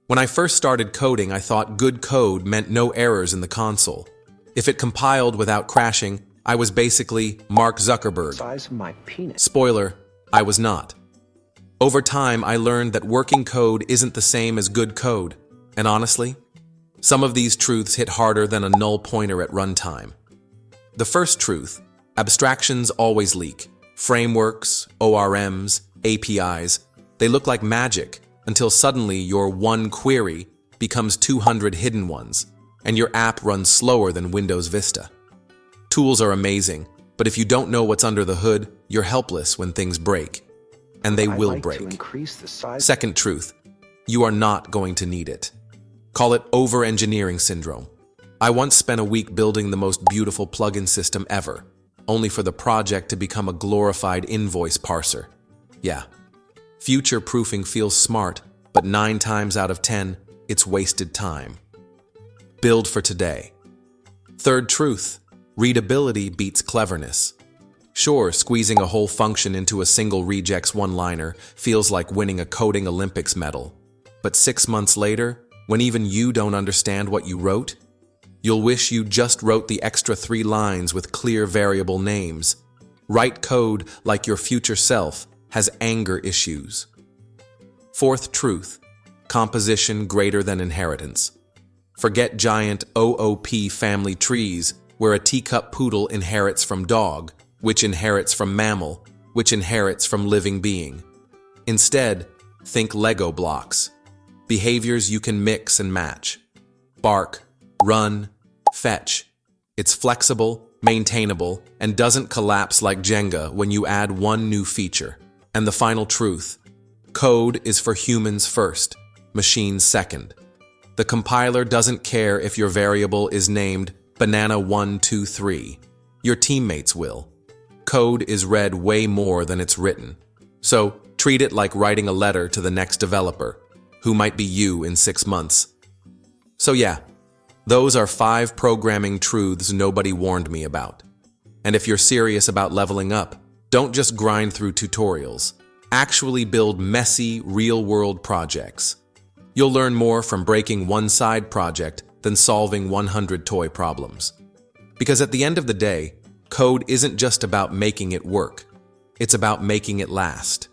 When I first started coding, I thought good code meant no errors in the console. If it compiled without crashing, I was basically Mark Zuckerberg. Size of my penis. Spoiler, I was not. Over time, I learned that working code isn't the same as good code, and honestly, some of these truths hit harder than a null pointer at runtime. The first truth, abstractions always leak. Frameworks, ORMs, APIs, they look like magic until suddenly your one query becomes 200 hidden ones, and your app runs slower than Windows Vista. Tools are amazing, but if you don't know what's under the hood, you're helpless when things break. And they will break. Second truth, you are not going to need it. Call it over-engineering syndrome. I once spent a week building the most beautiful plugin system ever, only for the project to become a glorified invoice parser. Yeah. Future-proofing feels smart, but 9 times out of 10, it's wasted time. Build for today. Third truth, readability beats cleverness. Sure, squeezing a whole function into a single regex one-liner feels like winning a coding Olympics medal. But 6 months later, when even you don't understand what you wrote, you'll wish you just wrote the extra 3 lines with clear variable names. Write code like your future self has anger issues. Fourth truth, composition greater than inheritance. Forget giant OOP family trees where a teacup poodle inherits from dog, which inherits from mammal, which inherits from living being. Instead, think Lego blocks. Behaviors you can mix and match. Bark, run, fetch. It's flexible, maintainable, and doesn't collapse like Jenga when you add one new feature. And the final truth, code is for humans first, machines second. The compiler doesn't care if your variable is named banana123. Your teammates will. Code is read way more than it's written. So treat it like writing a letter to the next developer, who might be you in 6 months. So yeah, those are 5 programming truths nobody warned me about. And if you're serious about leveling up, don't just grind through tutorials. Actually build messy, real-world projects. You'll learn more from breaking one side project than solving 100 toy problems. Because at the end of the day, code isn't just about making it work. It's about making it last.